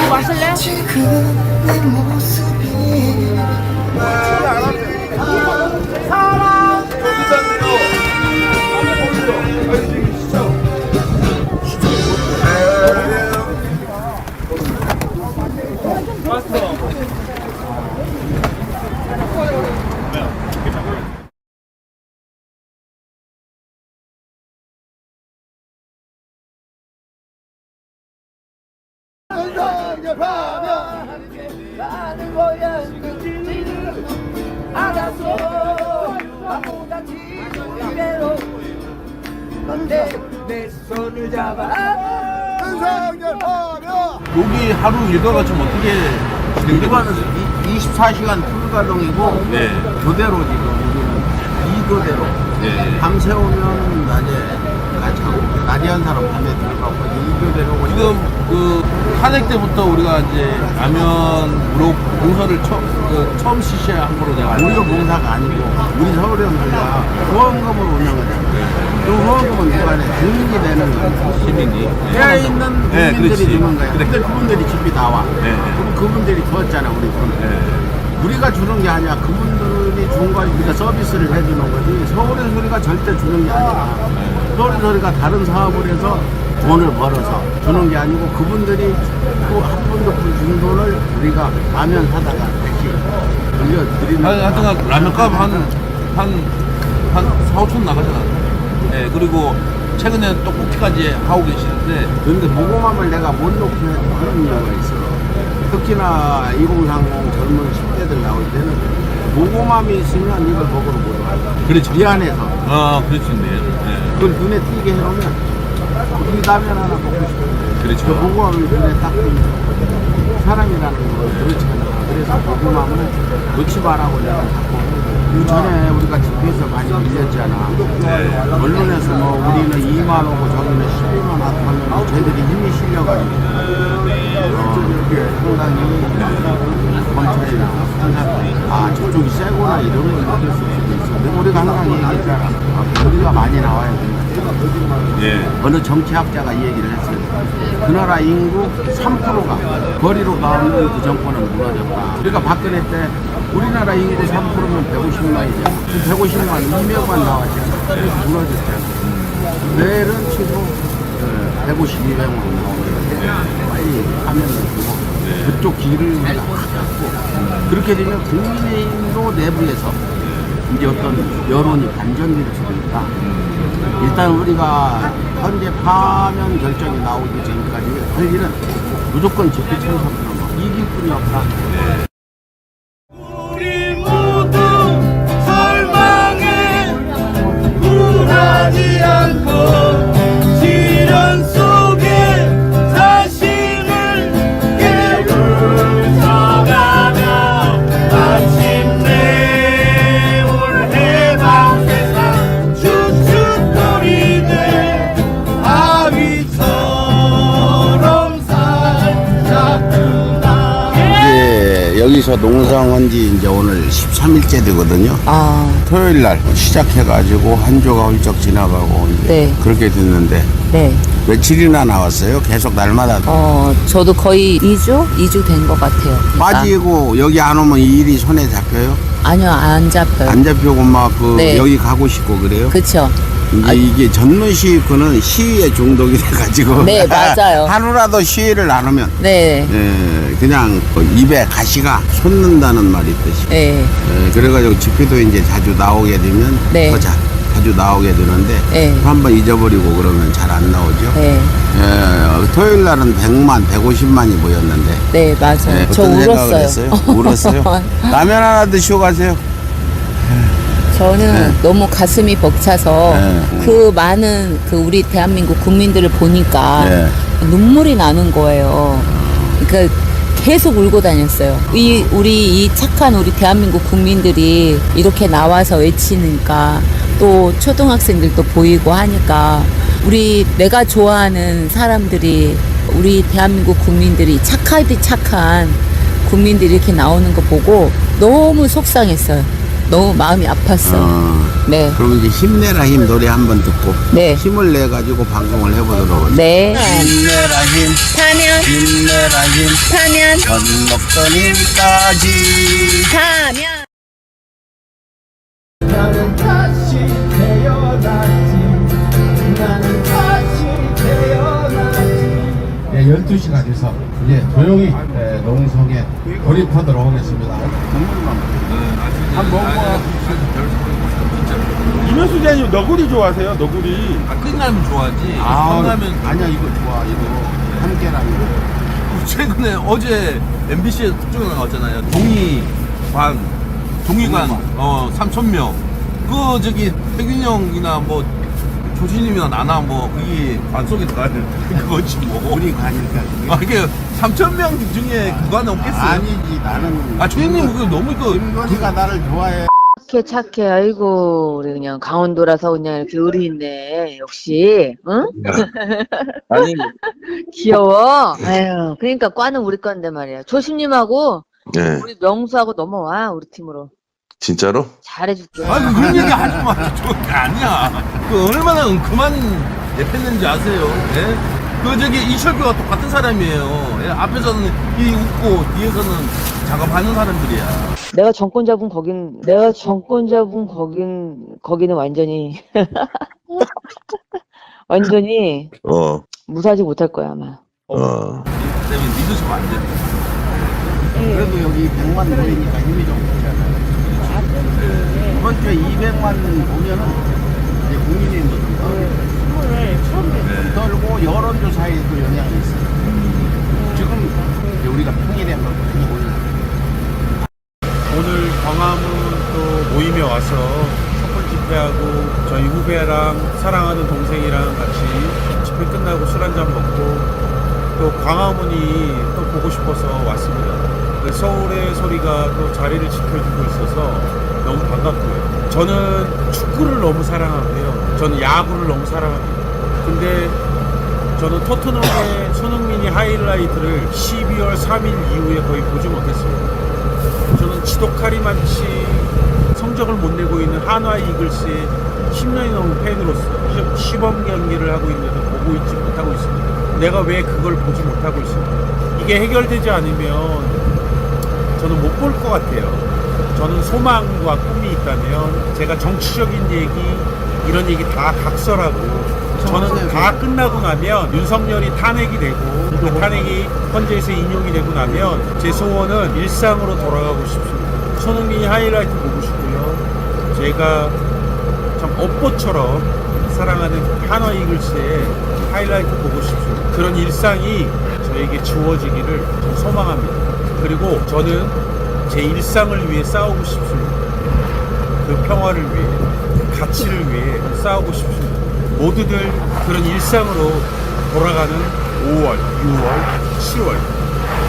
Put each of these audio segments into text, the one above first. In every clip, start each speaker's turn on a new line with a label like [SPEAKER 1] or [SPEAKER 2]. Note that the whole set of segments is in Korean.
[SPEAKER 1] 마실래?
[SPEAKER 2] 가는 거야 끝을 알았어 아무나 지대로 근데 내 손을 잡아
[SPEAKER 3] 여기 하루 일과가 좀 어떻게
[SPEAKER 4] 일과는 24시간 풀가동이고
[SPEAKER 3] 네.
[SPEAKER 4] 교대로 지금 우리는 2교대로
[SPEAKER 3] 네.
[SPEAKER 4] 밤새 오면 낮에 가자고 낮에 한 사람 밤에 들어가고 2교대로
[SPEAKER 3] 지금 그 탄핵 때부터 우리가 이제 라면 무료 공사를 처음 시시한 거로 내가 알고
[SPEAKER 4] 우리가 공사가 아니고 우리 서울연구가 후원금으로 운영하잖아요. 그 후원금은 누가 내? 국민이 내는 거예요.
[SPEAKER 3] 시민이
[SPEAKER 4] 해야 있는
[SPEAKER 3] 네,
[SPEAKER 4] 국민들이
[SPEAKER 3] 그렇지.
[SPEAKER 4] 주는 거야.
[SPEAKER 3] 그래.
[SPEAKER 4] 근데 그분들이 집이 나와.
[SPEAKER 3] 네.
[SPEAKER 4] 그럼 그분들이 줬잖아 우리 돈.
[SPEAKER 3] 네.
[SPEAKER 4] 우리가 주는 게 아니야. 그분들이 준 걸 우리가 서비스를 해주는 거지. 서울의 소리가 절대 주는 게 아니야. 서울의 소리가 다른 사업을 해서 돈을 벌어서 주는 게 아니고 그분들이 또 한 푼도 준 돈을 우리가 라면 사다가 다시 돌려드리는
[SPEAKER 3] 하여튼 라면값 한 4, 5천 나가잖아. 네, 그리고 최근에 떡볶이까지 하고 계시는데
[SPEAKER 4] 근데 모금함을 내가 못 놓게 하는 이유가 있어. 특히나 2030 젊은 10대들 나올 때는 모금함이 있으면 이걸 먹으러 못 와.
[SPEAKER 3] 그렇죠.
[SPEAKER 4] 미안해서.
[SPEAKER 3] 그럴 수 있네요. 네.
[SPEAKER 4] 그걸 눈에 띄게 해놓으면 이 라면 하나 먹고 싶은데
[SPEAKER 3] 그렇죠.
[SPEAKER 4] 그 모금함을 눈에 딱 띄면 사람이라는 걸 그렇잖아. 그래서 모금함을 놓지 말라고 내가 자꾸 그 전에 우리가 집회에서 많이 밀렸잖아. 언론에서 뭐 우리는 2만 원고 저기는 12만 원 하면 쟤들이 힘이 실려가지고 그게 상당히 검찰이나 판사들이 아 저쪽이 세구나 이러면 이렇게 쓸 수도 있어. 근데 우리가 항상 얘기했잖아. 우리가 많이 나와야 된다.
[SPEAKER 3] 예.
[SPEAKER 4] 어느 정치학자가 이 얘기를 했어요. 그 나라 인구 3%가 거리로 가면 그 정권은 무너졌다. 그러니까 박근혜 때 우리나라 인구 3%면 150만이죠. 150만, 200만 나왔잖아. 그래서 무너졌잖아. 내일은 치고 150, 200만 나오는데 빨리 하면은 되고 그쪽 길을 우리가 갖고 그렇게 되면 국민의힘도 내부에서 이제 어떤 여론이 반전될 수도 있다. 일단 우리가 현재 파면 결정이 나오기 전까지 할 일은 무조건 집회 참석하는 이길 뿐이 없다.
[SPEAKER 2] 우리 모두 절망에 굴하지 않고 시련 속에 자신을 깨우쳐가며 마침내 올 해방 세상 주춧돌이들 아위처럼 살자꾸나.
[SPEAKER 4] 이제 여기서 농성한 지 이제 오늘 13일째 되거든요.
[SPEAKER 5] 아,
[SPEAKER 4] 토요일 날 시작해가지고 한 주가 훌쩍 지나가고 이제
[SPEAKER 5] 네.
[SPEAKER 4] 그렇게 됐는데
[SPEAKER 5] 네.
[SPEAKER 4] 며칠이나 나왔어요? 계속 날마다
[SPEAKER 5] 저도 거의 2주 된 것 같아요. 그러니까.
[SPEAKER 4] 빠지고 여기 안 오면 이 일이 손에 잡혀요?
[SPEAKER 5] 아니요, 안 잡혀요.
[SPEAKER 4] 안 잡히고 막
[SPEAKER 5] 네.
[SPEAKER 4] 여기 가고 싶고 그래요?
[SPEAKER 5] 그쵸?
[SPEAKER 4] 이제 이게 전문시 그는 시위에 중독이 돼가지고
[SPEAKER 5] 네, 맞아요.
[SPEAKER 4] 하루라도 시위를 안 하면
[SPEAKER 5] 네.
[SPEAKER 4] 그냥 입에 가시가 솟는다는 말이 있듯이
[SPEAKER 5] 네.
[SPEAKER 4] 그래가지고 집회도 이제 자주 나오게 되면
[SPEAKER 5] 네.
[SPEAKER 4] 더 자주 나오게 되는데
[SPEAKER 5] 네.
[SPEAKER 4] 한번 잊어버리고 그러면 잘 안 나오죠.
[SPEAKER 5] 네.
[SPEAKER 4] 토요일 날은 100만, 150만이 모였는데
[SPEAKER 5] 네, 맞아요. 저
[SPEAKER 4] 어떤 생각을
[SPEAKER 5] 울었어요.
[SPEAKER 4] 했어요? 울었어요? 라면 하나 드시고 가세요.
[SPEAKER 5] 저는
[SPEAKER 4] 네.
[SPEAKER 5] 너무 가슴이 벅차서
[SPEAKER 4] 네.
[SPEAKER 5] 그 많은 그 우리 대한민국 국민들을 보니까
[SPEAKER 4] 네.
[SPEAKER 5] 눈물이 나는 거예요. 그러니까 계속 울고 다녔어요. 우리 이 착한 우리 대한민국 국민들이 이렇게 나와서 외치니까 또 초등학생들도 보이고 하니까 내가 좋아하는 사람들이 우리 대한민국 국민들이 착한 국민들이 이렇게 나오는 거 보고 너무 속상했어요. 너무 마음이 아팠어. 네.
[SPEAKER 4] 그럼 이제 힘내라 힘 노래 한번 듣고
[SPEAKER 5] 네.
[SPEAKER 4] 힘을 내 가지고 방송을 해보도록 하겠습니다.
[SPEAKER 5] 네.
[SPEAKER 4] 힘내라 힘,
[SPEAKER 5] 타면,
[SPEAKER 4] 힘내라 힘,
[SPEAKER 5] 타면,
[SPEAKER 4] 건너던 힘까지.
[SPEAKER 5] 타면.
[SPEAKER 2] 나는 다시 태어났지. 나는 다시 태어났지. 12시가 돼서 이제 조용히 농성에 돌입하도록 하겠습니다.
[SPEAKER 4] 한 먹어.
[SPEAKER 6] 이면수 대장님 너구리 좋아하세요? 너구리.
[SPEAKER 3] 끝나면 좋아하지. 끝나면
[SPEAKER 4] 아니야 이거 좋아 이거 함께라면.
[SPEAKER 3] 최근에 어제 MBC에 특종에 나왔잖아요. 종이관 3,000명. 그 저기 태균이 형이나 뭐 조신님이나 나나 뭐 그게 관 속에 들어가는 그거지 뭐.
[SPEAKER 4] 우리 가니까.
[SPEAKER 3] 아 이게 3,000명 중에 그 관에 없겠어요?
[SPEAKER 4] 아니지 나는.
[SPEAKER 3] 조신님 그거 너무
[SPEAKER 4] 김건희가 나를 좋아해.
[SPEAKER 1] 착해. 아이고, 우리 그냥 강원도라서 그냥 이렇게 의리 있네. 역시, 응?
[SPEAKER 7] 아니,
[SPEAKER 1] 귀여워. 아유, 그러니까 과는 우리 건데 말이야. 조심님하고
[SPEAKER 7] 네.
[SPEAKER 1] 우리 명수하고 넘어와, 우리 팀으로.
[SPEAKER 7] 진짜로?
[SPEAKER 1] 잘해줄게.
[SPEAKER 3] 아니 그런 얘기 하지 마. 좋은 게 아니야. 그 얼마나 은큼한 예뻤는지 아세요? 예? 그 저기 이철규와 똑같은 사람이에요. 예? 앞에서는 이 웃고 뒤에서는 작업하는 사람들이야.
[SPEAKER 1] 내가 정권 잡은 거기는 완전히, 완전히 무사하지 못할 거야, 아마.
[SPEAKER 3] 때문에 믿으시면 안 돼.
[SPEAKER 4] 그래도 여기 100만 모이니까 힘이 좀 되잖아요. 이번 주에 200만 보면은 이제 국민의힘도 좀 떨고 여론조사에도 영향이 있어요. 지금 이제 우리가 평일에 막 많이 올라.
[SPEAKER 6] 오늘 광화문 또 모임에 와서 촛불 집회하고 저희 후배랑 사랑하는 동생이랑 같이 집회 끝나고 술 한잔 먹고 또 광화문이 또 보고 싶어서 왔습니다. 서울의 소리가 또 자리를 지켜주고 있어서 너무 반갑고요. 저는 축구를 너무 사랑하고요. 저는 야구를 너무 사랑합니다. 근데 저는 토트넘의 손흥민이 하이라이트를 12월 3일 이후에 거의 보지 못했습니다. 저는 지독하리만치 성적을 못 내고 있는 한화 이글스의 10년이 넘은 팬으로서 시범 경기를 하고 있는데도 보고 있지 못하고 있습니다. 내가 왜 그걸 보지 못하고 있습니까? 이게 해결되지 않으면 저는 못 볼 것 같아요. 저는 소망과 꿈이 있다면 제가 정치적인 얘기 이런 얘기 다 각설하고 저는 다 끝나고 나면 윤석열이 탄핵이 되고 그 탄핵이 헌재에서 인용이 되고 나면 제 소원은 일상으로 돌아가고 싶습니다. 손흥민이 하이라이트 보고 싶고요. 제가 참 업보처럼 사랑하는 한화 이글스의 하이라이트 보고 싶습니다. 그런 일상이 저에게 주어지기를 전 소망합니다. 그리고 저는 제 일상을 위해 싸우고 싶습니다. 그 평화를 위해, 그 가치를 위해 싸우고 싶습니다. 모두들 그런 일상으로 돌아가는 5월, 6월, 7월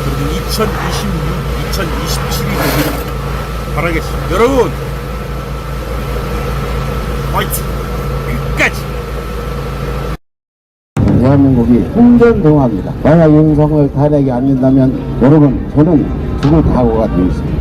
[SPEAKER 6] 그리고 2026, 2027이 되기를 바라겠습니다. 여러분 화이팅! 끝까지!
[SPEAKER 4] 대한민국이 hun전동화입니다. 만약 윤석열 탄핵이 안 된다면 여러분 저는 죽을 각오가 되어 있습니다.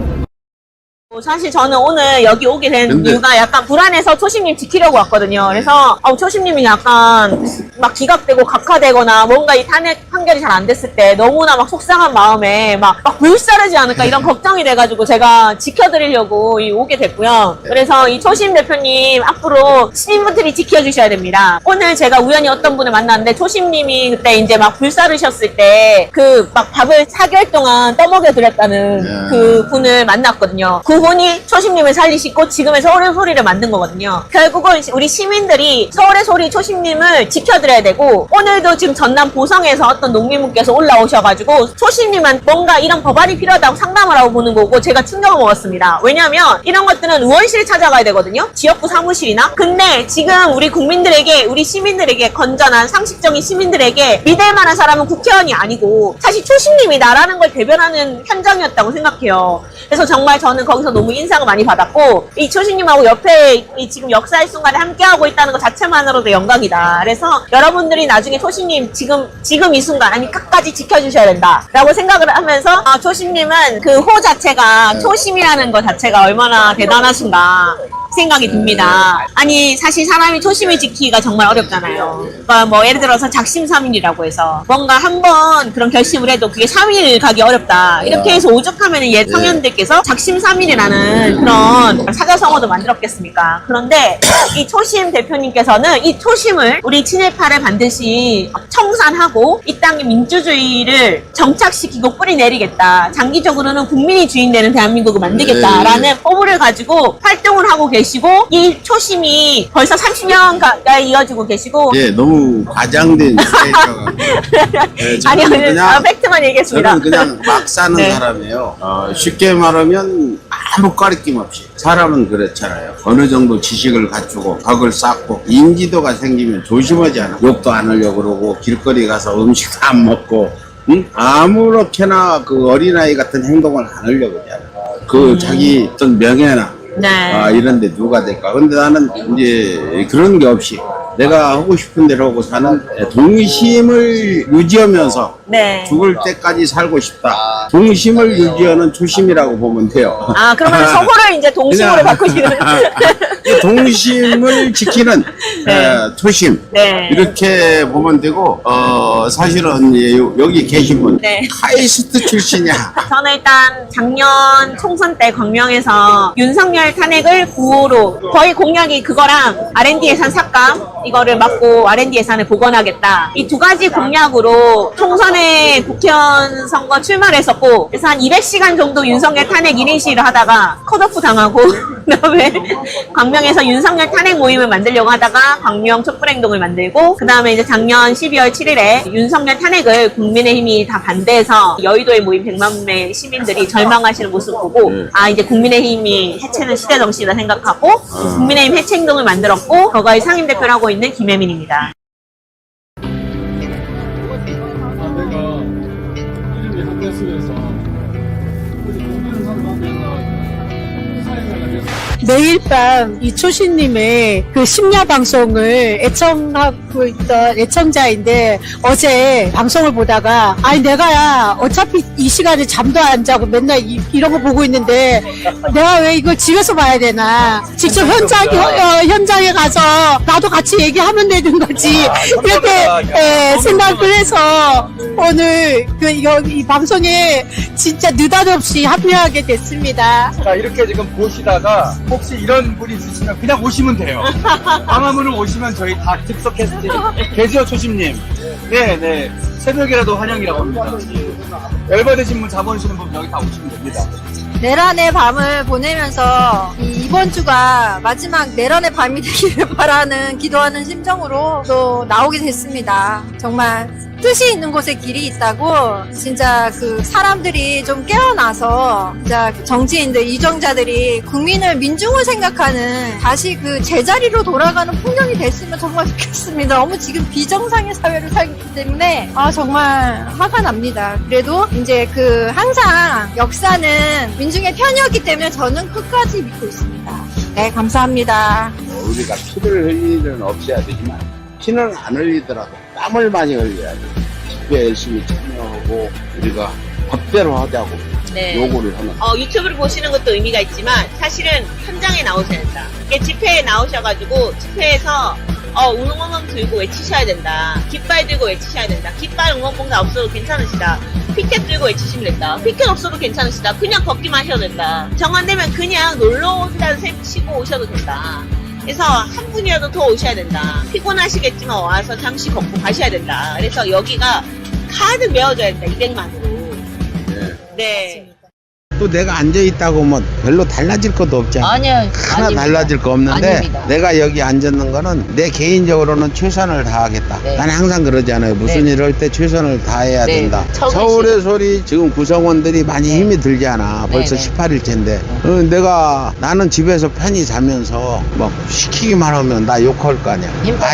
[SPEAKER 8] 사실 저는 오늘 여기 오게 된 이유가 약간 불안해서 초심님 지키려고 왔거든요. 그래서 초심님이 약간 막 기각되고 각하되거나 뭔가 이 탄핵 판결이 잘 안 됐을 때 너무나 막 속상한 마음에 막 불사르지 않을까 이런 걱정이 돼가지고 제가 지켜드리려고 오게 됐고요. 그래서 이 초심 대표님 앞으로 시민분들이 지켜주셔야 됩니다. 오늘 제가 우연히 어떤 분을 만났는데 초심님이 그때 이제 막 불사르셨을 때 그 막 밥을 4개월 동안 떠먹여 드렸다는 그 분을 만났거든요. 그분이 초심님을 살리시고 지금의 서울의 소리를 만든 거거든요. 결국은 우리 시민들이 서울의 소리 초심님을 지켜드려야 되고 오늘도 지금 전남 보성에서 어떤 농민분께서 올라오셔가지고 초심님한테 뭔가 이런 법안이 필요하다고 상담을 하고 보는 거고 제가 충격을 먹었습니다. 왜냐하면 이런 것들은 의원실 찾아가야 되거든요. 지역구 사무실이나. 근데 지금 우리 국민들에게 우리 시민들에게 건전한 상식적인 시민들에게 믿을 만한 사람은 국회의원이 아니고 사실 초심님이 나라는 걸 대변하는 현장이었다고 생각해요. 그래서 정말 저는 거기서 너무 인상을 많이 받았고, 이 초신님하고 옆에 이 지금 역사의 순간에 함께하고 있다는 것 자체만으로도 영광이다. 그래서 여러분들이 나중에 초신님 지금 이 순간 아니 끝까지 지켜주셔야 된다 라고 생각을 하면서 초신님은 그 호 자체가 초심이라는 것 자체가 얼마나 대단하신가 생각이 듭니다. 아니 사실 사람이 초심을 지키기가 정말 어렵잖아요. 그러니까 뭐 예를 들어서 작심삼일이라고 해서 뭔가 한번 그런 결심을 해도 그게 3일 가기 어렵다. 이렇게 해서 오죽하면 옛 성현들께서 작심삼일이라는 그런 사자성어도 만들었겠습니까? 그런데 이 초심 대표님께서는 이 초심을 우리 친일파를 반드시 청산하고 이 땅의 민주주의를 정착시키고 뿌리내리겠다. 장기적으로는 국민이 주인되는 대한민국을 만들겠다라는 포부를 가지고 활동을 하고 계시고 이 초심이 벌써 30년 가까이 이어지고 계시고
[SPEAKER 4] 예, 너무 과장된 스테이터가. 네,
[SPEAKER 8] 아니요, 그냥 팩트만 얘기했습니다.
[SPEAKER 4] 저는 그냥 막 사는
[SPEAKER 8] 네.
[SPEAKER 4] 사람이에요. 쉽게 말하면 아무 거리낌 없이. 사람은 그렇잖아요. 어느 정도 지식을 갖추고 덕을 쌓고 인지도가 생기면 조심하지 않아. 욕도 안 하려고 그러고 길거리 가서 음식도 안 먹고 아무렇게나 그 어린아이 같은 행동을 안 하려고 하지 않아. 그 자기 어떤 명예나
[SPEAKER 8] 네.
[SPEAKER 4] 이런데 누가 될까? 근데 나는 이제 그런 게 없이 내가 하고 싶은 대로 하고 사는 동심을 유지하면서
[SPEAKER 8] 네.
[SPEAKER 4] 죽을 때까지 살고 싶다. 동심을 유지하는 초심이라고 보면 돼요.
[SPEAKER 8] 그러면 서호를 이제 동심으로
[SPEAKER 4] 그냥-
[SPEAKER 8] 바꾸시는.
[SPEAKER 4] 이 동심을 지키는
[SPEAKER 8] 네.
[SPEAKER 4] 초심
[SPEAKER 8] 네.
[SPEAKER 4] 이렇게 보면 되고 사실은 여기 계신 분
[SPEAKER 8] 네.
[SPEAKER 4] 카이스트 출신이야.
[SPEAKER 8] 저는 일단 작년 총선 때 광명에서 윤석열 탄핵을 구호로 거의 공약이 그거랑 R&D 예산 삭감 이거를 막고 R&D 예산을 복원하겠다. 이 두 가지 공약으로 총선에 국회의원 선거 출마를 했었고 그래서 한 200시간 정도 윤석열 탄핵 1인 시위를 하다가 컷오프 당하고 그다음에 광명에서 윤석열 탄핵 모임을 만들려고 하다가 광명 촛불행동을 만들고 그 다음에 이제 작년 12월 7일에 윤석열 탄핵을 국민의힘이 다 반대해서 여의도에 모인 100만 명 시민들이 절망하시는 모습 보고 이제 국민의힘이 해체는 시대정신이다 생각하고 국민의힘 해체행동을 만들었고 거기에 상임대표를 하고 있는 김혜민입니다.
[SPEAKER 9] 매일 밤 이 초신님의 그 심야 방송을 애청하고 있던 애청자인데 어제 방송을 보다가 내가 어차피 이 시간에 잠도 안 자고 맨날 이런 거 보고 있는데 내가 왜 이걸 집에서 봐야 되나 직접 현장에 가서 나도 같이 얘기하면 되는 거지 이렇게 생각을 해서 오늘 이 방송에 진짜 느닷없이 합류하게 됐습니다.
[SPEAKER 10] 자, 이렇게 지금 보시다가 혹시 이런 분이 있으시면 그냥 오시면 돼요. 광화문을 오시면 저희 다 특석 캐스팅 계지어 초심님 네 새벽이라도 환영이라고 합니다. 열받으신 분 자본시는 분 여기 다 오시면 됩니다.
[SPEAKER 9] 내란의 밤을 보내면서 이번 주가 마지막 내란의 밤이 되기를 바라는 기도하는 심정으로 또 나오게 됐습니다. 정말 뜻이 있는 곳에 길이 있다고 진짜 그 사람들이 좀 깨어나서 진짜 정치인들, 이정자들이 국민을 민중을 생각하는 다시 그 제자리로 돌아가는 풍경이 됐으면 정말 좋겠습니다. 너무 지금 비정상의 사회를 살기 때문에 정말 화가 납니다. 그래도 이제 그 항상 역사는 민중의 편이었기 때문에 저는 끝까지 믿고 있습니다. 네, 감사합니다.
[SPEAKER 4] 우리가 피를 흘릴 일은 없어야 되지만 피는 안 흘리더라도 땀을 많이 흘려야 돼. 집회 열심히 참여하고 우리가 법대로 하자고
[SPEAKER 8] 네.
[SPEAKER 4] 요구를 하는.
[SPEAKER 8] 유튜브를 보시는 것도 의미가 있지만 사실은 현장에 나오셔야 된다. 이게 집회에 나오셔가지고 집회에서 응원봉 들고 외치셔야 된다. 깃발 들고 외치셔야 된다. 깃발 응원봉 없어도 괜찮으시다. 피켓 들고 외치시면 된다. 피켓 없어도 괜찮으시다. 그냥 걷기만 하셔도 된다. 정한되면 그냥 놀러 온다는 셈 치고 오셔도 된다. 그래서 한 분이라도 더 오셔야 된다. 피곤하시겠지만 와서 잠시 걷고 가셔야 된다. 그래서 여기가 가득 메워져야 된다. 200만으로. 네.
[SPEAKER 4] 또 내가 앉아있다고 뭐 별로 달라질 것도 없잖아.
[SPEAKER 1] 아니요.
[SPEAKER 4] 하나 달라질 거 없는데
[SPEAKER 1] 아닙니다.
[SPEAKER 4] 내가 여기 앉았는 거는 내 개인적으로는 최선을 다하겠다.
[SPEAKER 1] 네.
[SPEAKER 4] 난 항상 그러잖아요. 무슨
[SPEAKER 1] 네.
[SPEAKER 4] 일을 할 때 최선을 다해야
[SPEAKER 1] 네.
[SPEAKER 4] 된다.
[SPEAKER 1] 처음에
[SPEAKER 4] 서울의 소리 지금 구성원들이 많이
[SPEAKER 1] 네.
[SPEAKER 4] 힘이 들잖아. 벌써
[SPEAKER 1] 네.
[SPEAKER 4] 18일째인데 나는 집에서 편히 자면서 뭐 시키기만 하면 나 욕할 거 아니야.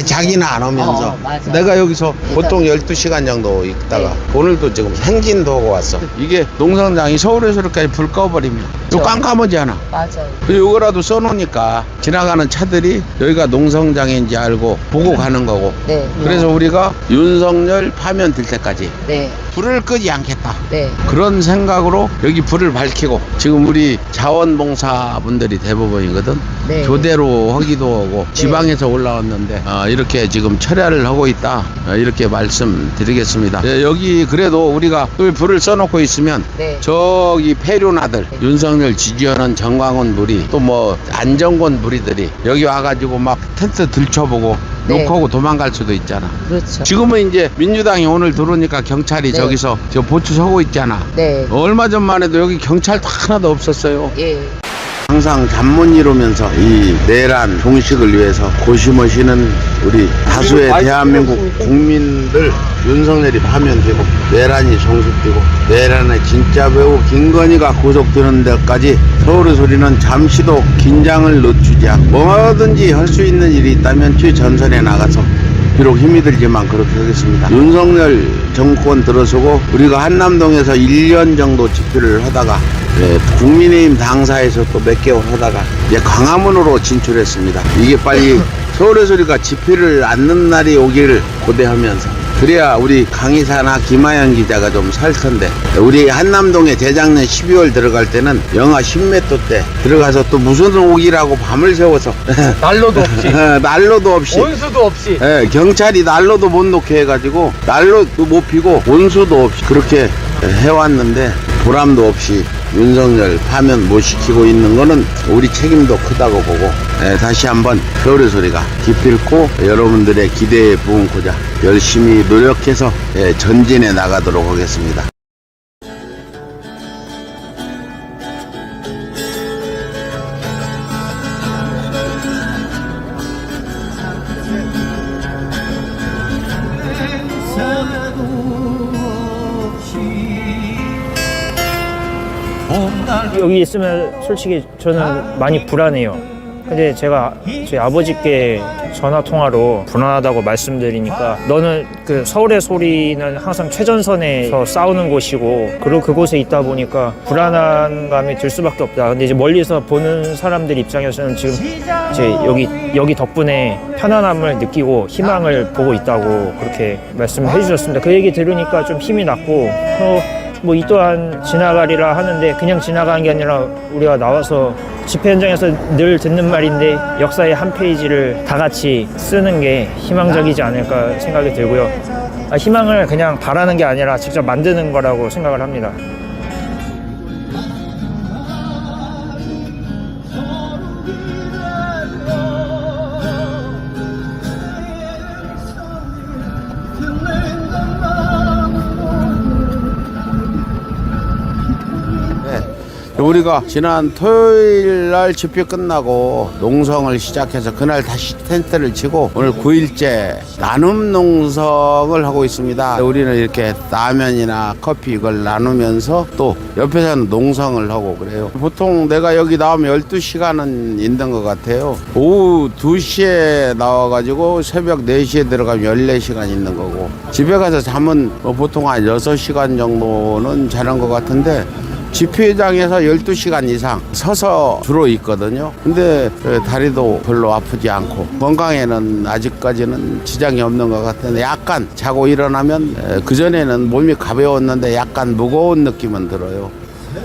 [SPEAKER 4] 자기는 안 오면서
[SPEAKER 1] 맞아.
[SPEAKER 4] 내가 여기서 보통 12시간 정도 있다가 오늘도 지금 행진도 하고 왔어. 이게 농성장이 서울에서 이렇게 불 꺼버립니다. 요 깜깜하잖아.
[SPEAKER 5] 맞아요.
[SPEAKER 4] 요거라도 써놓으니까 지나가는 차들이 여기가 농성장인지 알고 보고 가는 거고.
[SPEAKER 5] 네.
[SPEAKER 4] 그래서 우리가 윤석열 파면될 때까지
[SPEAKER 5] 네.
[SPEAKER 4] 불을 끄지 않겠다.
[SPEAKER 5] 네.
[SPEAKER 4] 그런 생각으로 여기 불을 밝히고 지금 우리 자원봉사분들이 대부분이거든.
[SPEAKER 5] 네.
[SPEAKER 4] 교대로 하기도 하고 지방에서 올라왔는데 이렇게 지금 철야를 하고 있다. 이렇게 말씀드리겠습니다. 여기 그래도 우리가 또 불을 써놓고 있으면
[SPEAKER 5] 네.
[SPEAKER 4] 저기 폐륜아들 윤석열 지지하는 정광훈 무리 또 뭐 안정권 무리들이 여기 와가지고 막 텐트 들춰보고
[SPEAKER 5] 네.
[SPEAKER 4] 욕하고 도망갈 수도 있잖아.
[SPEAKER 5] 그렇죠.
[SPEAKER 4] 지금은 이제 민주당이 오늘 들어오니까 경찰이
[SPEAKER 5] 네.
[SPEAKER 4] 저기서 저 보추 서고 있잖아.
[SPEAKER 5] 네.
[SPEAKER 4] 얼마 전만 해도 여기 경찰도 하나도 없었어요.
[SPEAKER 5] 예.
[SPEAKER 4] 항상 잠 못 이루면서 이 내란 종식을 위해서 고심하시는 우리 다수의 대한민국 국민들 윤석열이 파면되고 내란이 종식되고 내란의 진짜 배우 김건희가 구속되는 데까지 서울의 소리는 잠시도 긴장을 늦추지 않고 뭐든지 할 수 있는 일이 있다면 최전선에 나가서 비록 힘이 들지만 그렇게 하겠습니다. 윤석열 정권 들어서고 우리가 한남동에서 1년 정도 집회를 하다가 국민의힘 당사에서 또 몇 개월 하다가 이제 광화문으로 진출했습니다. 이게 빨리 서울의 소리가 집회를 않는 날이 오기를 고대하면서 그래야 우리 강희사나 김하연 기자가 좀 살 텐데 우리 한남동에 재작년 12월 들어갈 때는 영하 10m 때 들어가서 또 무슨 오기라고 밤을 새워서
[SPEAKER 10] 난로도 없이,
[SPEAKER 4] 난로도 없이
[SPEAKER 10] 온수도 없이.
[SPEAKER 4] 경찰이 난로도 못 놓게 해가지고 난로도 못 피고 온수도 없이 그렇게 해왔는데 보람도 없이 윤석열 파면 못 시키고 있는 거는 우리 책임도 크다고 보고 다시 한번 서울의 소리가 기필코 여러분들의 기대에 부응코자 열심히 노력해서 전진해 나가도록 하겠습니다.
[SPEAKER 11] 여기 있으면 솔직히 저는 많이 불안해요. 근데 제가 저희 아버지께 전화 통화로 불안하다고 말씀드리니까 너는 그 서울의 소리는 항상 최전선에서 싸우는 곳이고 그리고 그곳에 있다 보니까 불안한 감이 들 수밖에 없다. 근데 이제 멀리서 보는 사람들 입장에서는 지금 이제 여기 덕분에 편안함을 느끼고 희망을 보고 있다고 그렇게 말씀해 주셨습니다. 그 얘기 들으니까 좀 힘이 났고 뭐 이 또한 지나가리라 하는데 그냥 지나가는 게 아니라 우리가 나와서 집회 현장에서 늘 듣는 말인데 역사의 한 페이지를 다 같이 쓰는 게 희망적이지 않을까 생각이 들고요. 희망을 그냥 바라는 게 아니라 직접 만드는 거라고 생각을 합니다.
[SPEAKER 4] 우리가 지난 토요일 날 집회 끝나고 농성을 시작해서 그날 다시 텐트를 치고 오늘 9일째 나눔 농성을 하고 있습니다. 우리는 이렇게 라면이나 커피 이걸 나누면서 또 옆에서는 농성을 하고 그래요. 보통 내가 여기 나오면 12시간은 있는 것 같아요. 오후 2시에 나와가지고 새벽 4시에 들어가면 14시간 있는 거고 집에 가서 잠은 보통 한 6시간 정도는 자는 것 같은데 집회장에서 12시간 이상 서서 주로 있거든요. 근데 다리도 별로 아프지 않고 건강에는 아직까지는 지장이 없는 것 같은데 약간 자고 일어나면 그전에는 몸이 가벼웠는데 약간 무거운 느낌은 들어요.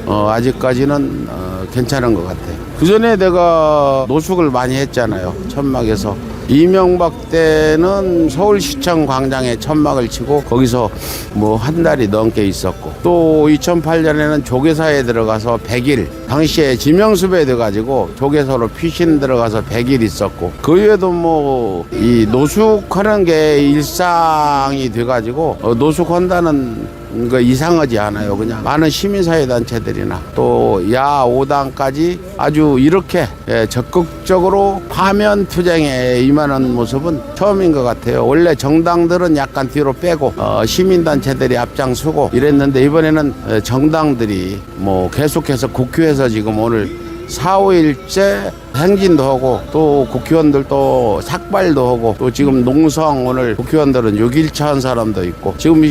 [SPEAKER 4] 아직까지는 괜찮은 것 같아요. 그전에 내가 노숙을 많이 했잖아요. 천막에서. 이명박 때는 서울시청 광장에 천막을 치고 거기서 뭐 한 달이 넘게 있었고 또 2008년에는 조계사에 들어가서 100일 당시에 지명수배 돼가지고 조계사로 피신 들어가서 100일 있었고 그 외에도 뭐 이 노숙하는 게 일상이 돼가지고 노숙한다는 거 이상하지 않아요. 그냥 많은 시민사회단체들이나 또 야5당까지 아주 이렇게 적극적으로 파면 투쟁에 임하는 모습은 처음인 것 같아요. 원래 정당들은 약간 뒤로 빼고 시민단체들이 앞장서고 이랬는데 이번에는 정당들이 뭐 계속해서 국회에서 지금 오늘 4, 5일째 행진도 하고 또 국회의원들도 삭발도 하고 또 지금 농성 오늘 국회의원들은 6일차 한 사람도 있고 지금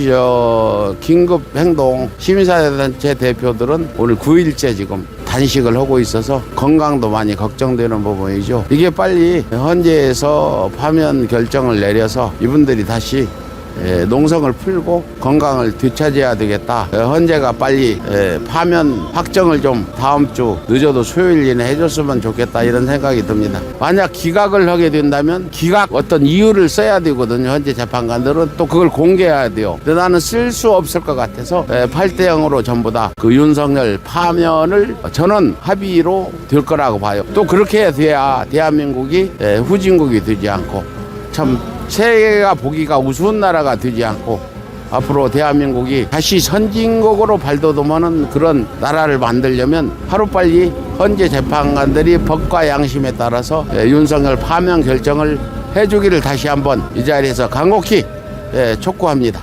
[SPEAKER 4] 긴급행동 시민사회단체 대표들은 오늘 9일째 지금 단식을 하고 있어서 건강도 많이 걱정되는 부분이죠. 이게 빨리 헌재에서 파면 결정을 내려서 이분들이 다시 농성을 풀고 건강을 되찾아야 되겠다. 헌재가 빨리 파면 확정을 좀 다음 주 늦어도 수요일 이내 해줬으면 좋겠다 이런 생각이 듭니다. 만약 기각을 하게 된다면 기각 어떤 이유를 써야 되거든요. 헌재 재판관들은 또 그걸 공개해야 돼요. 근데 나는 쓸 수 없을 것 같아서 8대 0으로 전부 다 그 윤석열 파면을 저는 합의로 될 거라고 봐요. 또 그렇게 돼야 대한민국이 후진국이 되지 않고 참 세계가 보기가 우스운 나라가 되지 않고 앞으로 대한민국이 다시 선진국으로 발돋움하는 그런 나라를 만들려면 하루빨리 헌재 재판관들이 법과 양심에 따라서 윤석열 파면 결정을 해주기를 다시 한번 이 자리에서 간곡히 촉구합니다.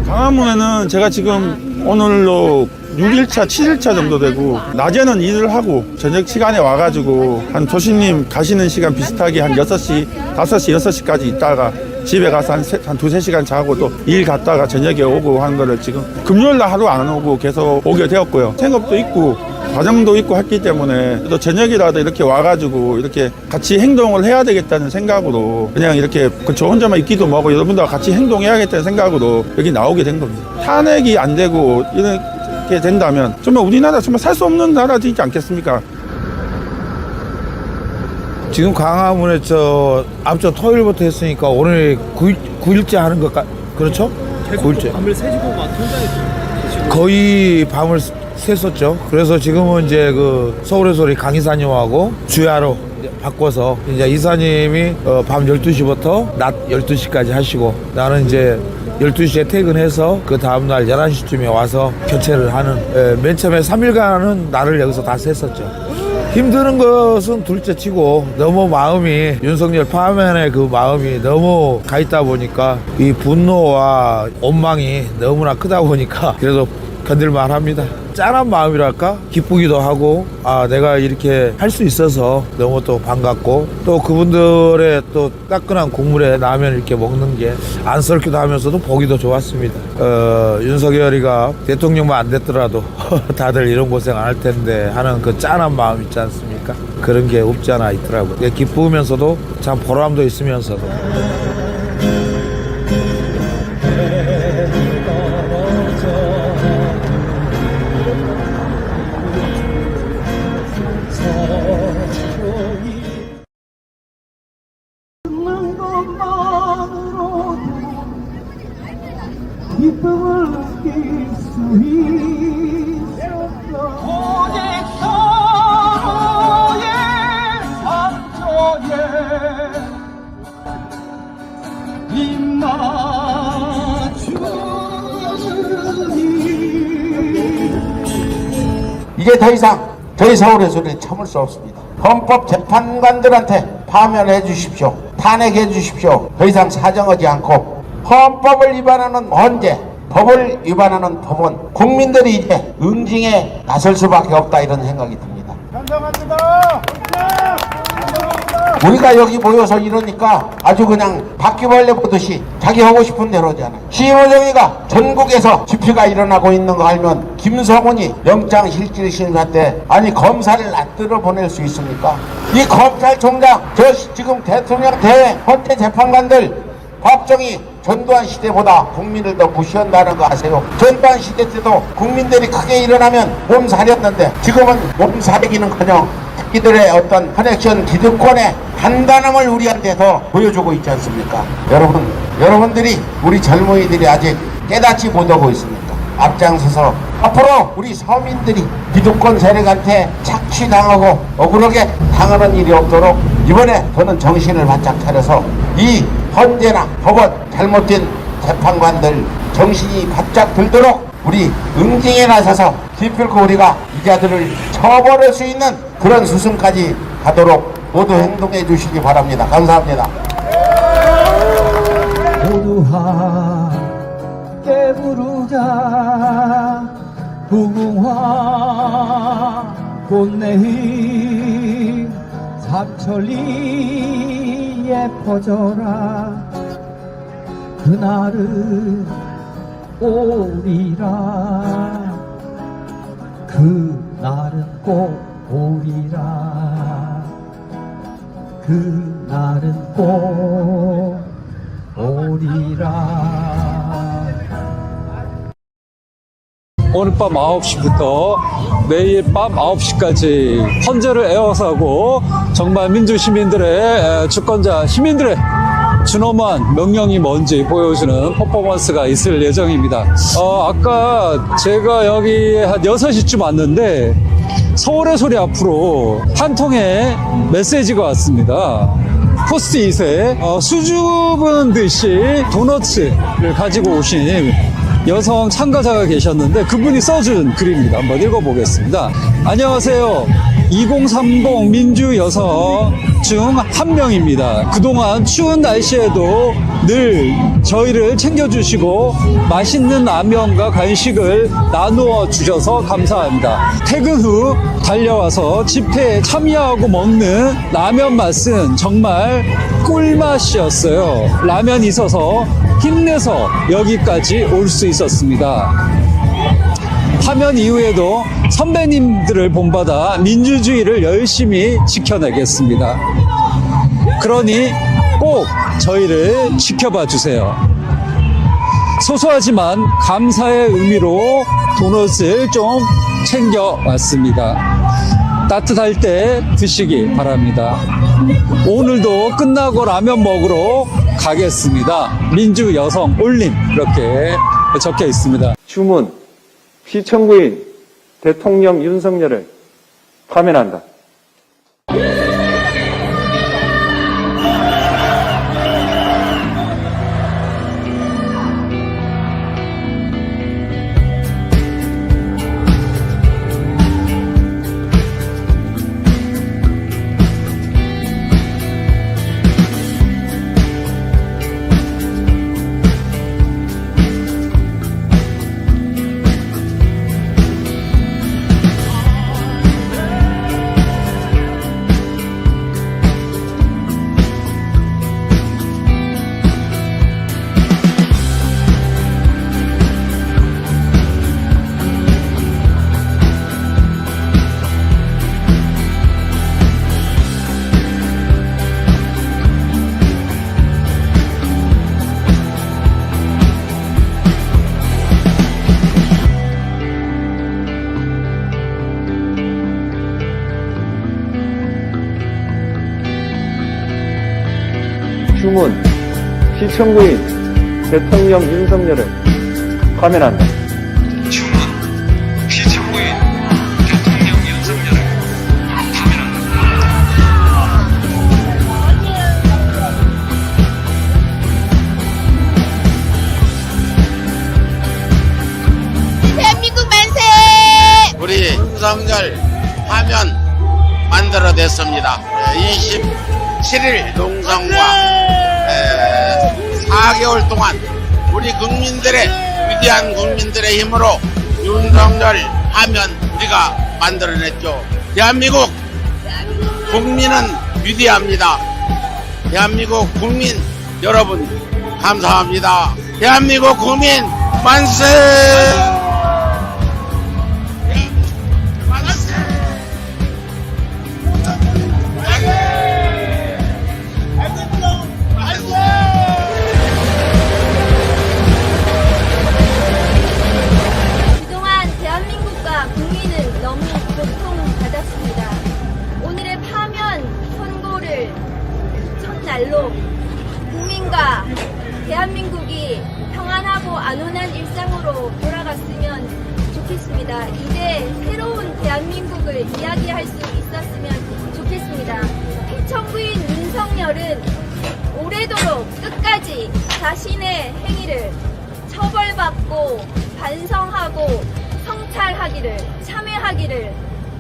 [SPEAKER 6] 광화문에는 제가 지금 오늘로 6일차, 7일차 정도 되고 낮에는 일을 하고 저녁 시간에 와가지고 한 조신님 가시는 시간 비슷하게 한 6시, 5시, 6시까지 있다가 집에 가서 한 두세 시간 자고 또 일 갔다가 저녁에 오고 하는 거를 지금 금요일날 하루 안 오고 계속 오게 되었고요. 생업도 있고 과정도 있고 했기 때문에 또 저녁이라도 이렇게 와가지고 이렇게 같이 행동을 해야 되겠다는 생각으로 그냥 이렇게 저 혼자만 있기도 뭐하고 여러분들과 같이 행동해야겠다는 생각으로 여기 나오게 된 겁니다. 탄핵이 안 되고 이렇게 된다면 정말 우리나라 정말 살 수 없는 나라지 않겠습니까?
[SPEAKER 12] 지금 광화문에 앞서 토요일부터 했으니까 오늘 9일째 하는 것 그렇죠? 9일째. 밤을 새지고 막 통장에 거의 밤을 샜었죠. 그래서 지금은 이제 그 서울의 소리 강 이사님하고 주야로 바꿔서 이제 이사님이 밤 12시부터 낮 12시까지 하시고 나는 이제 12시에 퇴근해서 그 다음날 11시쯤에 와서 교체를 하는 맨 처음에 3일간은 나를 여기서 다 샜었죠. 힘드는 것은 둘째 치고 너무 마음이 윤석열 파면의 그 마음이 너무 가 있다 보니까 이 분노와 원망이 너무나 크다 보니까 그래도 견딜만 합니다. 짠한 마음이랄까? 기쁘기도 하고 내가 이렇게 할 수 있어서 너무 또 반갑고 또 그분들의 또 따끈한 국물에 라면 이렇게 먹는 게 안쓰럽기도 하면서도 보기도 좋았습니다. 윤석열이가 대통령만 안 됐더라도 다들 이런 고생 안 할 텐데 하는 그 짠한 마음 있지 않습니까? 그런 게 없지 않아 있더라고요. 기쁘면서도 참 보람도 있으면서도.
[SPEAKER 2] 기쁨을 느낄 수 있었어. 오직 서로의 상처에 입맞추니 이제 더 이상 저희 서울의 소리는 참을 수 없습니다. 헌법재판관들한테 파면해 주십시오. 탄핵해 주십시오. 더 이상 사정하지 않고 헌법을 위반하는 헌재, 법을 위반하는 법원, 국민들이 이제 응징에 나설 수밖에 없다 이런 생각이 듭니다. 감사합니다. 우리가 여기 모여서 이러니까 아주 그냥 바퀴벌레 보듯이 자기 하고 싶은 대로 하잖아요. 심호정이가 전국에서 집회가 일어나고 있는 거 알면 김성훈이 영장실질심사 때 아니 검사를 놔들어 보낼 수 있습니까? 이 검찰총장 지금 대통령 대 헌재 재판관들 법정이 전두환 시대보다 국민을 더 무시한다는 거 아세요? 전두환 시대 때도 국민들이 크게 일어나면 몸살이었는데 지금은 몸살이기는커녕 자기들의 어떤 커넥션 기득권의 단단함을 우리한테 더 보여주고 있지 않습니까? 여러분들이 우리 젊은이들이 아직 깨닫지 못하고 있습니다. 앞장서서 앞으로 우리 서민들이 기득권 세력한테 착취당하고 억울하게 당하는 일이 없도록 이번에 저는 정신을 바짝 차려서 이 헌재나 법원 잘못된 재판관들 정신이 바짝 들도록 우리 응징에 나서서 기필코 우리가 이자들을 처벌할 수 있는 그런 수순까지 가도록 모두 행동해 주시기 바랍니다. 감사합니다. 모두 함께 부르자
[SPEAKER 13] 무궁화 꽃내인 삼천리에 퍼져라 그날은 오리라 그날은 꼭 오리라 그날은 꼭 오리라.
[SPEAKER 14] 오늘 밤 9시부터 매일 밤 9시까지 헌재를 에워싸고 정말 민주시민들의 주권자 시민들의 준엄한 명령이 뭔지 보여주는 퍼포먼스가 있을 예정입니다. 아까 제가 여기 한 6시쯤 왔는데 서울의 소리 앞으로 한 통의 메시지가 왔습니다. 포스트잇에 수줍은 듯이 도너츠를 가지고 오신 여성 참가자가 계셨는데 그분이 써준 글입니다. 한번 읽어보겠습니다. 안녕하세요. 2030 민주 여성 중 한 명입니다. 그동안 추운 날씨에도 늘 저희를 챙겨주시고 맛있는 라면과 간식을 나누어 주셔서 감사합니다. 퇴근 후 달려와서 집회에 참여하고 먹는 라면 맛은 정말 꿀맛이었어요. 라면이 있어서 힘내서 여기까지 올 수 있었습니다. 파면 이후에도 선배님들을 본받아 민주주의를 열심히 지켜내겠습니다. 그러니 꼭 저희를 지켜봐 주세요. 소소하지만 감사의 의미로 도넛을 좀 챙겨왔습니다. 따뜻할 때 드시기 바랍니다. 오늘도 끝나고 라면 먹으러 가겠습니다. 민주 여성 올림 이렇게 적혀 있습니다.
[SPEAKER 15] 주문 피청구인 대통령 윤석열을 파면한다. 주문 피청구인 대통령 윤석열을 파면한다.
[SPEAKER 14] 주문 피청구인 대통령 윤석열을
[SPEAKER 16] 대한민국 만세!
[SPEAKER 2] 우리 윤석열 파면 만들어냈습니다. 27일 농성과 4개월 동안 우리 국민들의 위대한 국민들의 힘으로 윤석열 파면 우리가 만들어냈죠. 대한민국 국민은 위대합니다. 대한민국 국민 여러분 감사합니다. 대한민국 국민 만세!
[SPEAKER 9] 날로 국민과 대한민국이 평안하고 안온한 일상으로 돌아갔으면 좋겠습니다. 이제 새로운 대한민국을 이야기할 수 있었으면 좋겠습니다. 피청구인 윤석열은 오래도록 끝까지 자신의 행위를 처벌받고 반성하고 성찰하기를 참회하기를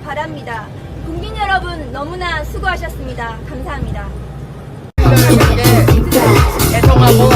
[SPEAKER 9] 바랍니다. 국민 여러분 너무나 수고하셨습니다. 감사합니다.
[SPEAKER 16] 대통하고